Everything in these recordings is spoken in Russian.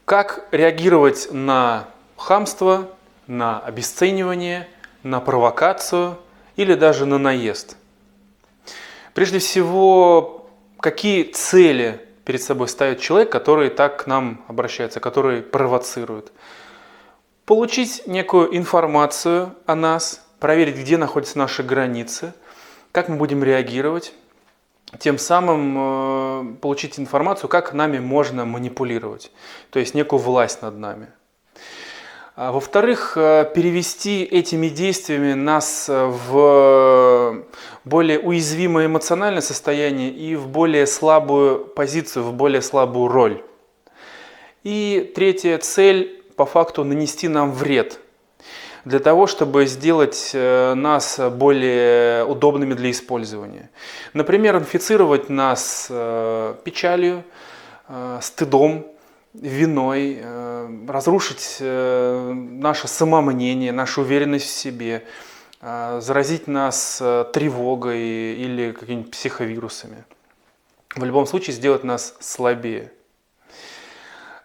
Как реагировать на хамство, на обесценивание, на провокацию или даже на наезд? Прежде всего, какие цели перед собой ставит человек, который так к нам обращается, который провоцирует? Получить некую информацию о нас, проверить, где находятся наши границы, как мы будем реагировать, тем самым получить информацию, как нами можно манипулировать, то есть некую власть над нами. Во-вторых, перевести этими действиями нас в более уязвимое эмоциональное состояние и в более слабую позицию, в более слабую роль. И третья цель, по факту, нанести нам вред, для того, чтобы сделать нас более удобными для использования. Например, инфицировать нас печалью, стыдом, виной, разрушить наше самомнение, нашу уверенность в себе, заразить нас тревогой или какими-нибудь психовирусами. В любом случае сделать нас слабее.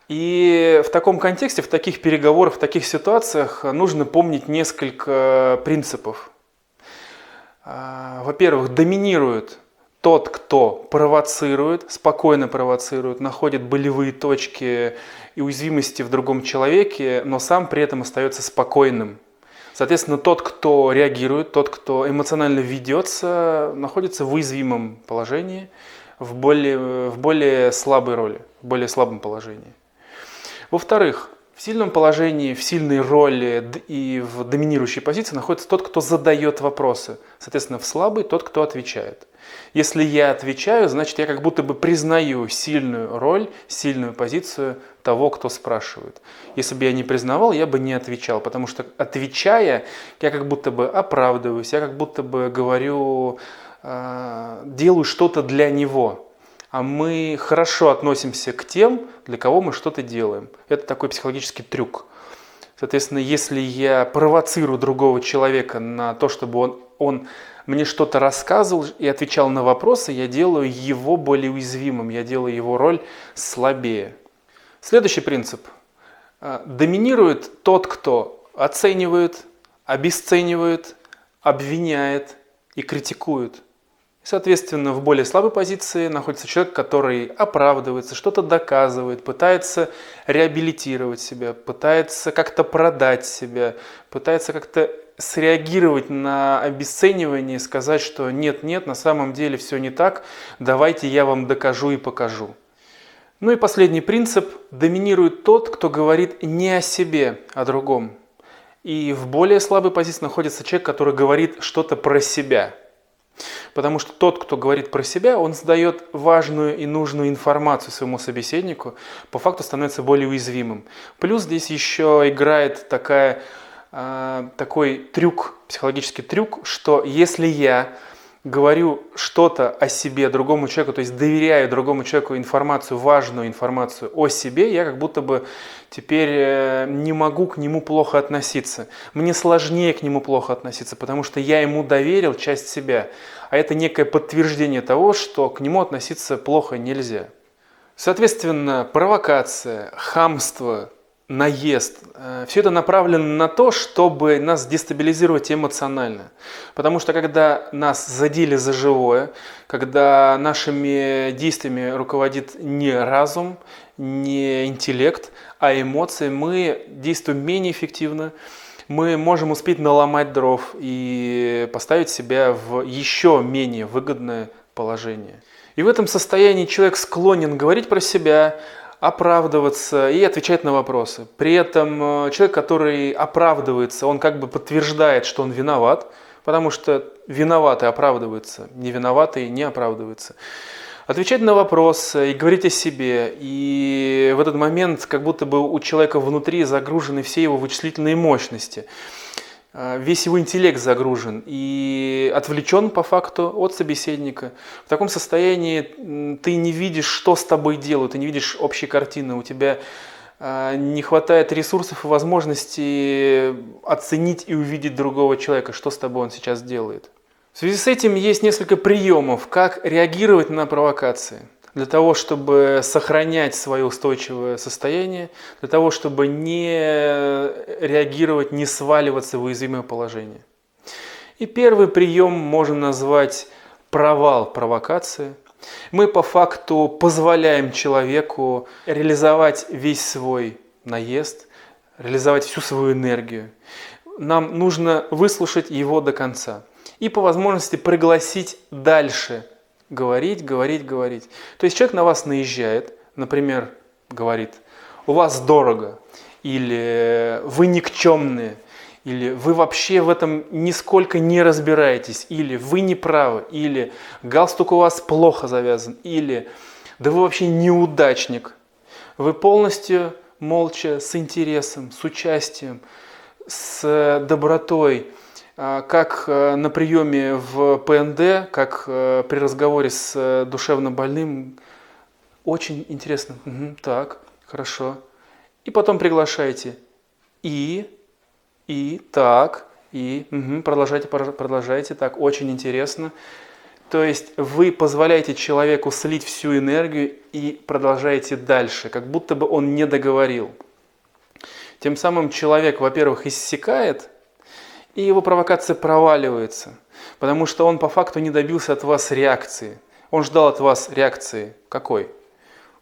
И в таком контексте, в таких переговорах, в таких ситуациях нужно помнить несколько принципов. Во-первых, доминирует тот, кто провоцирует, спокойно провоцирует, находит болевые точки и уязвимости в другом человеке, но сам при этом остается спокойным. Соответственно, тот, кто реагирует, тот, кто эмоционально ведется, находится в уязвимом положении, в более слабой роли, в более слабом положении. Во-вторых, в сильном положении, в сильной роли и в доминирующей позиции находится тот, кто задает вопросы. Соответственно, в слабой тот, кто отвечает. Если я отвечаю, значит, я как будто бы признаю сильную роль, сильную позицию того, кто спрашивает. Если бы я не признавал, я бы не отвечал, потому что, отвечая, я как будто бы оправдываюсь, я как будто бы говорю, делаю что-то для него. А мы хорошо относимся к тем, для кого мы что-то делаем. Это такой психологический трюк. Соответственно, если я провоцирую другого человека на то, чтобы он мне что-то рассказывал и отвечал на вопросы, я делаю его более уязвимым, я делаю его роль слабее. Следующий принцип. Доминирует тот, кто оценивает, обесценивает, обвиняет и критикует. Соответственно, в более слабой позиции находится человек, который оправдывается, что-то доказывает, пытается реабилитировать себя, пытается как-то продать себя, пытается как-то среагировать на обесценивание, сказать, что нет, на самом деле все не так, давайте я вам докажу и покажу. Ну и последний принцип. Доминирует тот, кто говорит не о себе, а о другом. И в более слабой позиции находится человек, который говорит что-то про себя. Потому что тот, кто говорит про себя, он задает важную и нужную информацию своему собеседнику, по факту становится более уязвимым. Плюс здесь еще играет такой трюк, психологический трюк, что если я говорю что-то о себе другому человеку, то есть доверяю другому человеку информацию, важную информацию о себе, я как будто бы теперь не могу к нему плохо относиться. Мне сложнее к нему плохо относиться, потому что я ему доверил часть себя. А это некое подтверждение того, что к нему относиться плохо нельзя. Соответственно, провокация, хамство, наезд, все это направлено на то, чтобы нас дестабилизировать эмоционально. Потому что когда нас задели за живое, когда нашими действиями руководит не разум, не интеллект, а эмоции, мы действуем менее эффективно, мы можем успеть наломать дров и поставить себя в еще менее выгодное положение. И в этом состоянии человек склонен говорить про себя, оправдываться и отвечать на вопросы. При этом человек, который оправдывается, он как бы подтверждает, что он виноват, потому что виноватый оправдывается, не виноватый не оправдывается. Отвечать на вопросы и говорить о себе. И в этот момент как будто бы у человека внутри загружены все его вычислительные мощности. Весь его интеллект загружен и отвлечен по факту от собеседника. В таком состоянии ты не видишь, что с тобой делают, ты не видишь общей картины, у тебя не хватает ресурсов и возможностей оценить и увидеть другого человека, что с тобой он сейчас делает. В связи с этим есть несколько приемов, как реагировать на провокации. для того, чтобы сохранять свое устойчивое состояние, для того, чтобы не реагировать, не сваливаться в уязвимое положение. И первый прием можно назвать провал провокации. Мы по факту позволяем человеку реализовать весь свой наезд, реализовать всю свою энергию. Нам нужно выслушать его до конца и по возможности пригласить дальше говорить. То есть человек на вас наезжает, например, говорит: у вас дорого, или вы никчемные, или вы вообще в этом нисколько не разбираетесь, или вы не правы, или галстук у вас плохо завязан, или да вы вообще неудачник. Вы полностью молча, с интересом, с участием, с добротой, как на приеме в ПНД, как при разговоре с душевно больным. Очень интересно. Так, хорошо. И потом приглашайте. Продолжайте. Так, очень интересно. То есть вы позволяете человеку слить всю энергию и продолжаете дальше, как будто бы он не договорил. Тем самым человек, во-первых, иссякает, и его провокация проваливается, потому что он по факту не добился от вас реакции. Он ждал от вас реакции какой?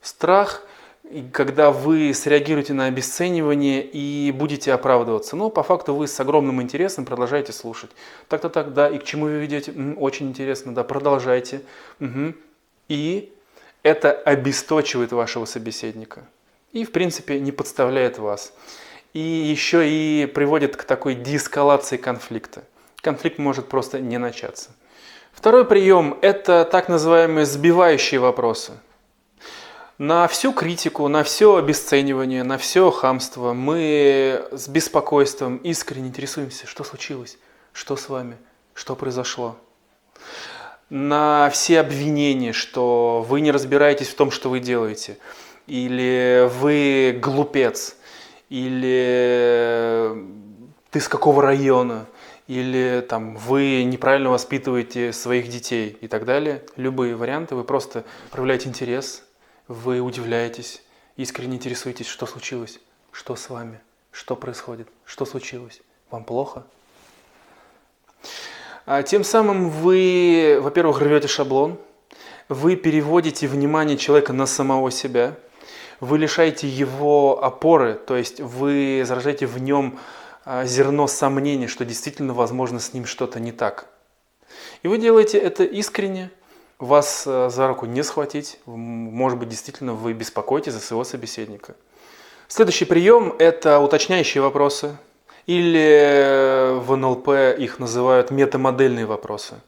Страх, когда вы среагируете на обесценивание и будете оправдываться. Но по факту вы с огромным интересом продолжаете слушать. Так, да, и к чему вы ведете? Очень интересно, да, продолжайте. И это обесточивает вашего собеседника. И, в принципе, не подставляет вас. И еще и приводит к такой деэскалации конфликта. Конфликт может просто не начаться. Второй прием – это так называемые сбивающие вопросы. На всю критику, на все обесценивание, на все хамство мы с беспокойством искренне интересуемся, что случилось, что с вами, что произошло. На все обвинения, что вы не разбираетесь в том, что вы делаете, или вы глупец, или ты с какого района, или там, вы неправильно воспитываете своих детей и так далее. Любые варианты, вы просто проявляете интерес, вы удивляетесь, искренне интересуетесь, что случилось, что с вами, что происходит, что случилось, вам плохо. Тем самым вы, во-первых, рвете шаблон, вы переводите внимание человека на самого себя, вы лишаете его опоры, то есть вы заражаете в нем зерно сомнений, что действительно, возможно, с ним что-то не так. И вы делаете это искренне, вас за руку не схватить, может быть, действительно вы беспокоитесь за своего собеседника. Следующий прием – это уточняющие вопросы, или в НЛП их называют метамодельные вопросы.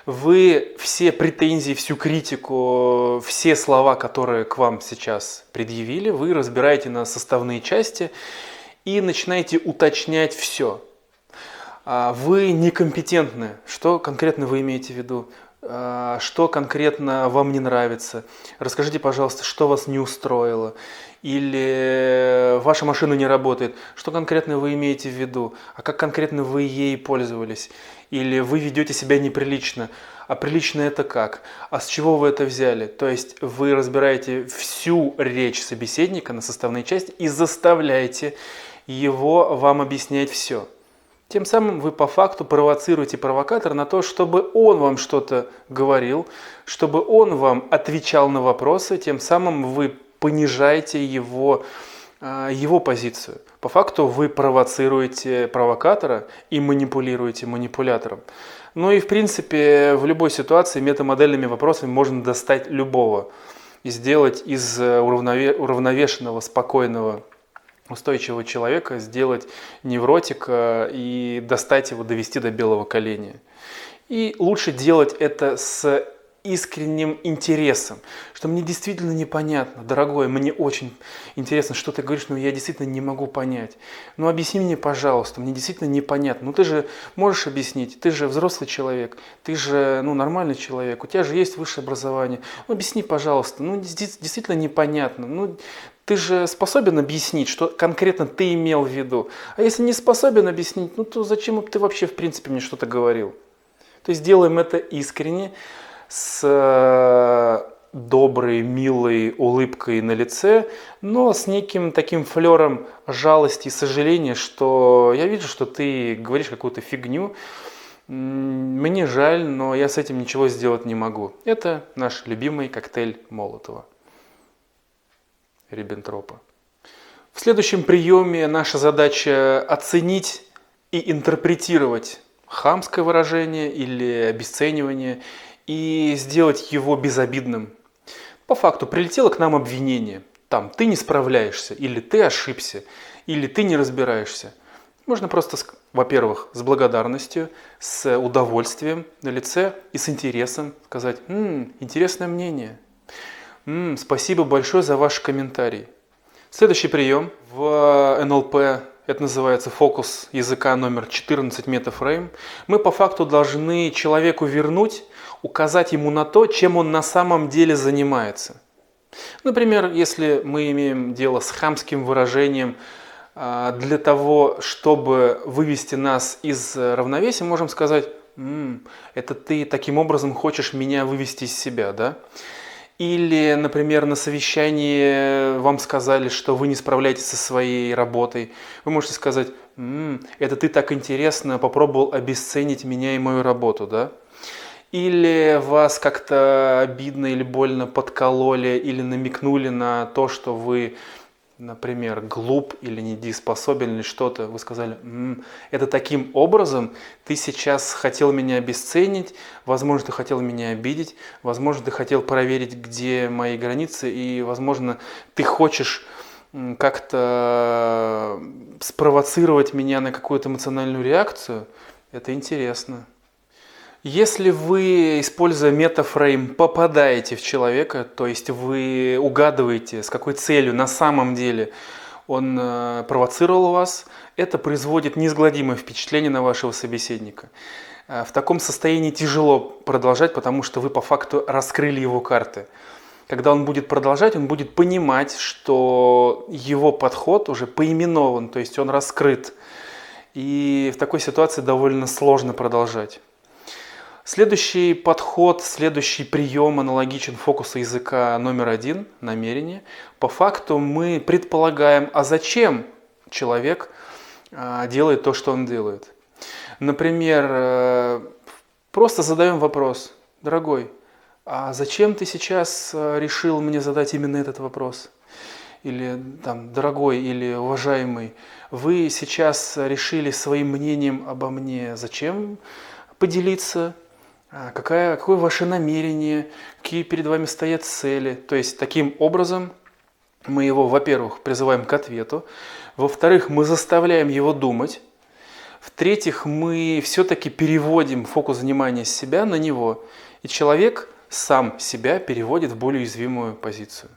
Вы все претензии, всю критику, все слова, которые к вам сейчас предъявили, вы разбираете на составные части и начинаете уточнять все. Вы некомпетентны. Что конкретно вы имеете в виду? Что конкретно вам не нравится? Расскажите, пожалуйста, что вас не устроило? Или ваша машина не работает? Что конкретно вы имеете в виду? А как конкретно вы ей пользовались? Или вы ведете себя неприлично? А прилично это как? А с чего вы это взяли? То есть вы разбираете всю речь собеседника на составные части и заставляете его вам объяснять все. Тем самым вы по факту провоцируете провокатора на то, чтобы он вам что-то говорил, чтобы он вам отвечал на вопросы, тем самым вы понижаете его позицию. По факту вы провоцируете провокатора и манипулируете манипулятором. Ну и в принципе в любой ситуации метамодельными вопросами можно достать любого и сделать из уравновешенного, спокойного, устойчивого человека, сделать невротика и достать его, довести до белого коленя. И лучше делать это с искренним интересом, что мне действительно непонятно, дорогой, мне очень интересно, что ты говоришь, но я действительно не могу понять. Ну объясни мне, пожалуйста, мне действительно непонятно. Ну ты же можешь объяснить, ты же взрослый человек, ты же нормальный человек, у тебя же есть высшее образование. Ну объясни, пожалуйста, ну действительно непонятно. Ну ты же способен объяснить, что конкретно ты имел в виду. А если не способен объяснить, ну то зачем ты вообще в принципе мне что-то говорил? То есть делаем это искренне, с доброй, милой улыбкой на лице, но с неким таким флером жалости и сожаления, что я вижу, что ты говоришь какую-то фигню, мне жаль, но я с этим ничего сделать не могу. Это наш любимый коктейль Молотова, Риббентропа. В следующем приеме наша задача оценить и интерпретировать хамское выражение или обесценивание и сделать его безобидным. По факту прилетело к нам обвинение. Там ты не справляешься, или ты ошибся, или ты не разбираешься. Можно просто, во-первых, с благодарностью, с удовольствием на лице и с интересом сказать: интересное мнение. Спасибо большое за ваш комментарий. Следующий прием в НЛП, это называется фокус языка номер 14 метафрейм. Мы по факту должны человеку вернуть, указать ему на то, чем он на самом деле занимается. Например, если мы имеем дело с хамским выражением, для того, чтобы вывести нас из равновесия, можем сказать: это ты таким образом хочешь меня вывести из себя, да? Или, например, на совещании вам сказали, что вы не справляетесь со своей работой. Вы можете сказать: это ты так интересно попробовал обесценить меня и мою работу, да? Или вас как-то обидно или больно подкололи, или намекнули на то, что вы, например, глуп или недееспособен или что-то. Вы сказали: это таким образом ты сейчас хотел меня обесценить, возможно, ты хотел меня обидеть, возможно, ты хотел проверить, где мои границы, и, возможно, ты хочешь как-то спровоцировать меня на какую-то эмоциональную реакцию. Это интересно. Если вы, используя метафрейм, попадаете в человека, то есть вы угадываете, с какой целью на самом деле он провоцировал вас, это производит неизгладимое впечатление на вашего собеседника. В таком состоянии тяжело продолжать, потому что вы по факту раскрыли его карты. Когда он будет продолжать, он будет понимать, что его подход уже поименован, то есть он раскрыт. И в такой ситуации довольно сложно продолжать. Следующий подход, следующий прием аналогичен фокусу языка номер 1, намерение. По факту мы предполагаем, а зачем человек делает то, что он делает. Например, просто задаем вопрос: дорогой, а зачем ты сейчас решил мне задать именно этот вопрос? Или там: дорогой или уважаемый, вы сейчас решили своим мнением обо мне. Зачем поделиться? Какое ваше намерение? Какие перед вами стоят цели? То есть таким образом мы его, во-первых, призываем к ответу, во-вторых, мы заставляем его думать, в-третьих, мы все-таки переводим фокус внимания с себя на него, и человек сам себя переводит в более уязвимую позицию.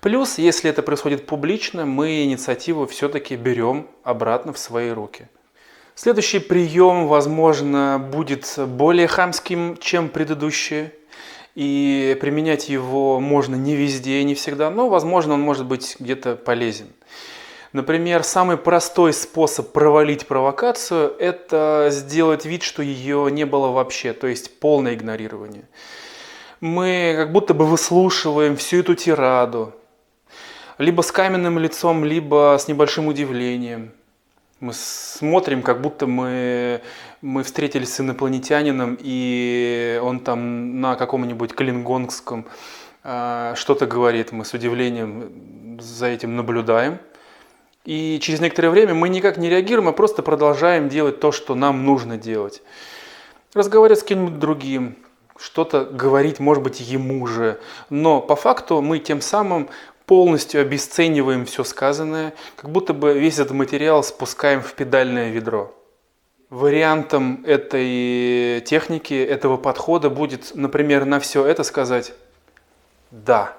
Плюс, если это происходит публично, мы инициативу все-таки берем обратно в свои руки. Следующий прием, возможно, будет более хамским, чем предыдущие. И применять его можно не везде и не всегда, но, возможно, он может быть где-то полезен. Например, самый простой способ провалить провокацию – это сделать вид, что ее не было вообще, то есть полное игнорирование. Мы как будто бы выслушиваем всю эту тираду, либо с каменным лицом, либо с небольшим удивлением. Мы смотрим, как будто мы встретились с инопланетянином, и он там на каком-нибудь клингонском что-то говорит. Мы с удивлением за этим наблюдаем. И через некоторое время мы никак не реагируем, а просто продолжаем делать то, что нам нужно делать. Разговаривать с кем-нибудь другим, что-то говорить, может быть, ему же. Но по факту мы тем самым полностью обесцениваем все сказанное, как будто бы весь этот материал спускаем в педальное ведро. Вариантом этой техники, этого подхода будет, например, на все это сказать «да».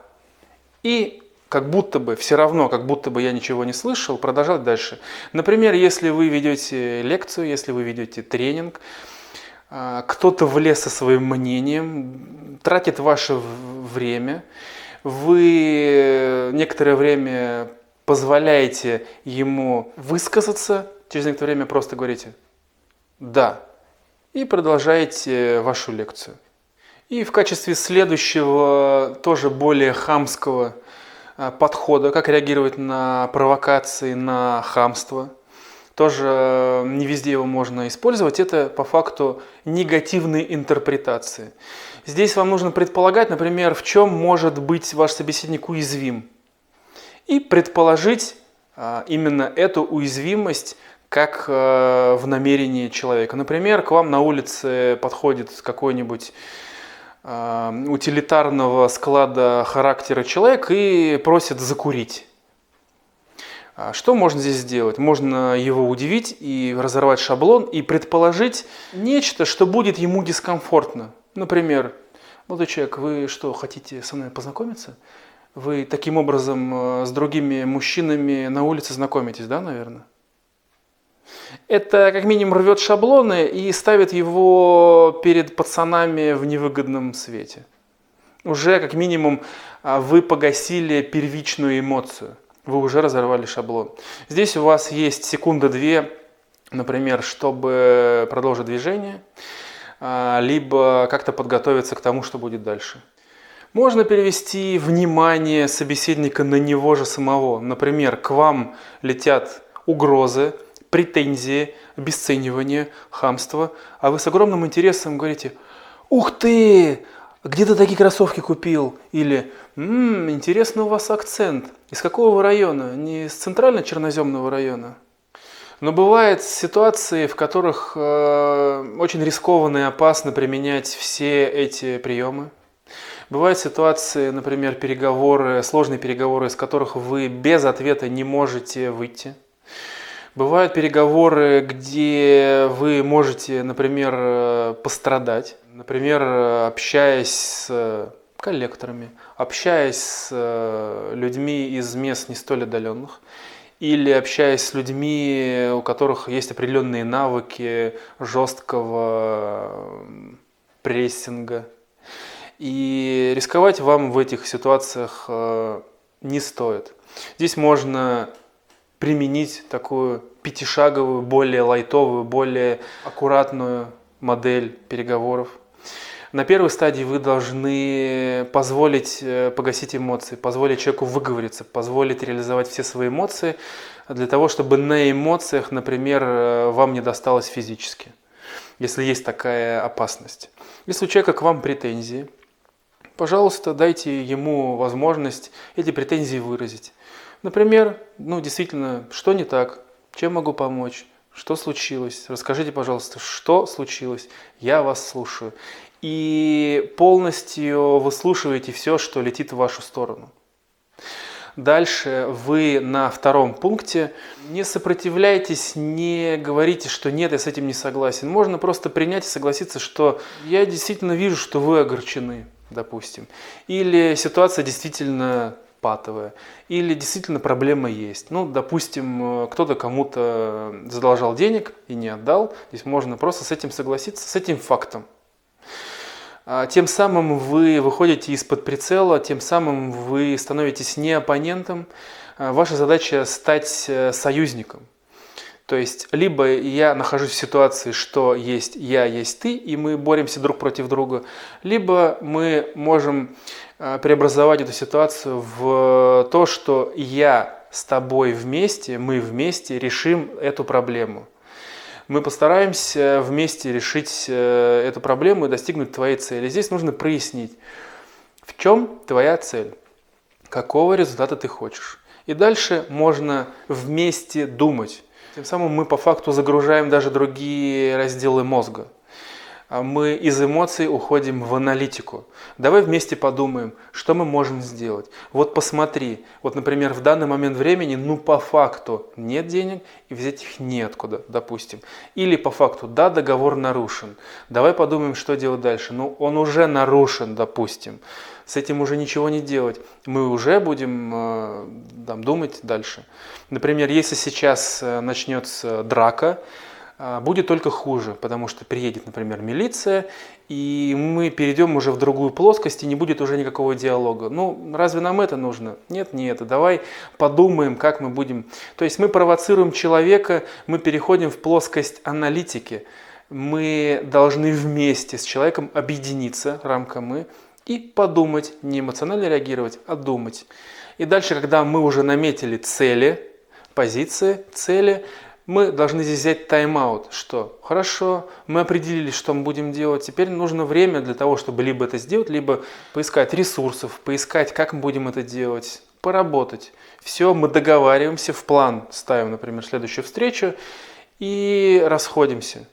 И как будто бы, все равно, как будто бы я ничего не слышал, продолжать дальше. Например, если вы ведете лекцию, если вы ведете тренинг, кто-то влез со своим мнением, тратит ваше время, вы некоторое время позволяете ему высказаться, через некоторое время просто говорите «да» и продолжаете вашу лекцию. И в качестве следующего, тоже более хамского подхода, как реагировать на провокации, на хамство, тоже не везде его можно использовать, это по факту негативные интерпретации. Здесь вам нужно предполагать, например, в чем может быть ваш собеседник уязвим, и предположить именно эту уязвимость как в намерении человека. Например, к вам на улице подходит какой-нибудь утилитарного склада характера человек и просит закурить. Что можно здесь сделать? Можно его удивить и разорвать шаблон и предположить нечто, что будет ему дискомфортно. Например, молодой человек, вы что, хотите со мной познакомиться? Вы таким образом с другими мужчинами на улице знакомитесь, да, наверное? Это как минимум рвет шаблоны и ставит его перед пацанами в невыгодном свете. Уже как минимум вы погасили первичную эмоцию. Вы уже разорвали шаблон. Здесь у вас есть секунда-две, например, чтобы продолжить движение, либо как-то подготовиться к тому, что будет дальше. Можно перевести внимание собеседника на него же самого. Например, к вам летят угрозы, претензии, обесценивание, хамство, а вы с огромным интересом говорите: «Ух ты! Где ты такие кроссовки купил?» Или «Интересный у вас акцент. Из какого вы района? Не из центрально-черноземного района?» Но бывают ситуации, в которых очень рискованно и опасно применять все эти приемы. Бывают ситуации, например, переговоры, сложные переговоры, из которых вы без ответа не можете выйти. Бывают переговоры, где вы можете, например, пострадать. Например, общаясь с коллекторами, общаясь с людьми из мест не столь отдаленных, или общаясь с людьми, у которых есть определенные навыки жесткого прессинга. И рисковать вам в этих ситуациях не стоит. Здесь можно применить такую пятишаговую, более лайтовую, более аккуратную модель переговоров. На первой стадии вы должны позволить погасить эмоции, позволить человеку выговориться, позволить реализовать все свои эмоции, для того, чтобы на эмоциях, например, вам не досталось физически, если есть такая опасность. Если у человека к вам претензии, пожалуйста, дайте ему возможность эти претензии выразить. Например, действительно, что не так, чем могу помочь, что случилось, расскажите, пожалуйста, что случилось, я вас слушаю. И полностью выслушиваете все, что летит в вашу сторону. Дальше вы на втором пункте не сопротивляйтесь, не говорите, что нет, я с этим не согласен. Можно просто принять и согласиться, что я действительно вижу, что вы огорчены, допустим. Или ситуация действительно патовая, или действительно проблема есть. Допустим, кто-то кому-то задолжал денег и не отдал. Здесь можно просто с этим согласиться, с этим фактом. Тем самым вы выходите из-под прицела, тем самым вы становитесь не оппонентом. Ваша задача стать союзником. То есть, либо я нахожусь в ситуации, что есть я, есть ты, и мы боремся друг против друга, либо мы можем преобразовать эту ситуацию в то, что я с тобой вместе, мы вместе решим эту проблему. Мы постараемся вместе решить эту проблему и достигнуть твоей цели. Здесь нужно прояснить, в чем твоя цель, какого результата ты хочешь. И дальше можно вместе думать. Тем самым мы по факту загружаем даже другие разделы мозга. Мы из эмоций уходим в аналитику. Давай вместе подумаем, что мы можем сделать. Вот посмотри, например, в данный момент времени, по факту нет денег и взять их неоткуда, допустим. Или по факту, да, договор нарушен. Давай подумаем, что делать дальше. Он уже нарушен, допустим. С этим уже ничего не делать. Мы уже будем думать дальше. Например, если сейчас начнется драка, будет только хуже, потому что приедет, например, милиция, и мы перейдем уже в другую плоскость, и не будет уже никакого диалога. Разве нам это нужно? Нет, не это. Давай подумаем, как мы будем. То есть мы провоцируем человека, мы переходим в плоскость аналитики. Мы должны вместе с человеком объединиться, рамка «мы», и подумать, не эмоционально реагировать, а думать. И дальше, когда мы уже наметили цели, позиции, цели, мы должны здесь взять тайм-аут, что хорошо, мы определили, что мы будем делать, теперь нужно время для того, чтобы либо это сделать, либо поискать ресурсов, поискать, как мы будем это делать, поработать. Все, мы договариваемся, в план ставим, например, следующую встречу и расходимся.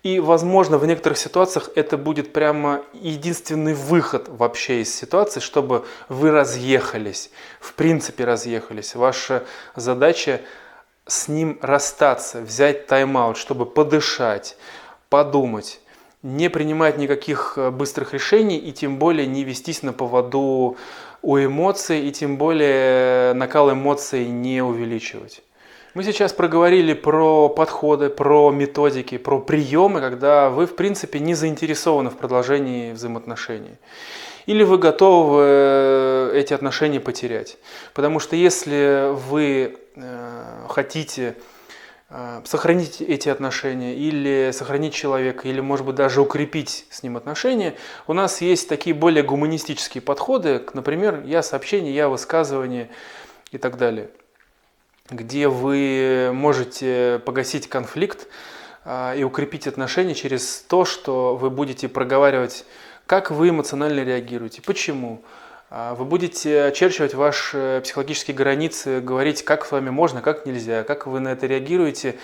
И, возможно, в некоторых ситуациях это будет прямо единственный выход вообще из ситуации, чтобы вы разъехались, в принципе разъехались. Ваша задача с ним расстаться, взять тайм-аут, чтобы подышать, подумать, не принимать никаких быстрых решений и тем более не вестись на поводу у эмоций и тем более накал эмоций не увеличивать. Мы сейчас проговорили про подходы, про методики, про приемы, когда вы, в принципе, не заинтересованы в продолжении взаимоотношений. Или вы готовы эти отношения потерять. Потому что если вы хотите сохранить эти отношения, или сохранить человека, или, может быть, даже укрепить с ним отношения, у нас есть такие более гуманистические подходы, например, я сообщение, я высказывание и так далее, где вы можете погасить конфликт и укрепить отношения через то, что вы будете проговаривать, как вы эмоционально реагируете, почему. Вы будете очерчивать ваши психологические границы, говорить, как с вами можно, как нельзя, как вы на это реагируете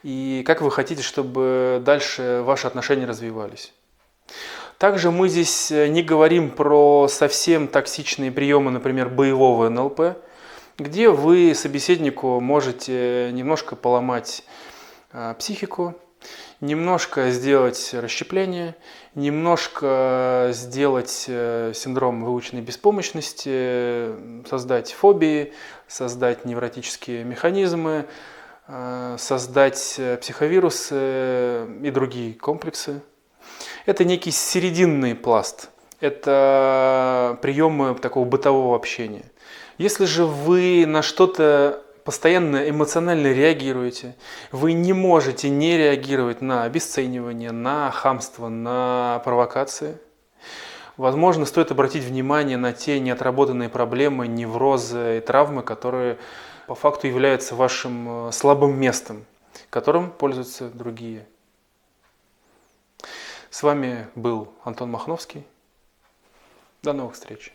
и как вы хотите, чтобы дальше ваши отношения развивались. Также мы здесь не говорим про совсем токсичные приемы, например, боевого НЛП, где вы собеседнику можете немножко поломать психику, немножко сделать расщепление, немножко сделать синдром выученной беспомощности, создать фобии, создать невротические механизмы, создать психовирусы и другие комплексы. Это некий серединный пласт, это приемы такого бытового общения. Если же вы на что-то постоянно эмоционально реагируете, вы не можете не реагировать на обесценивание, на хамство, на провокации, возможно, стоит обратить внимание на те неотработанные проблемы, неврозы и травмы, которые по факту являются вашим слабым местом, которым пользуются другие. С вами был Антон Махновский. До новых встреч.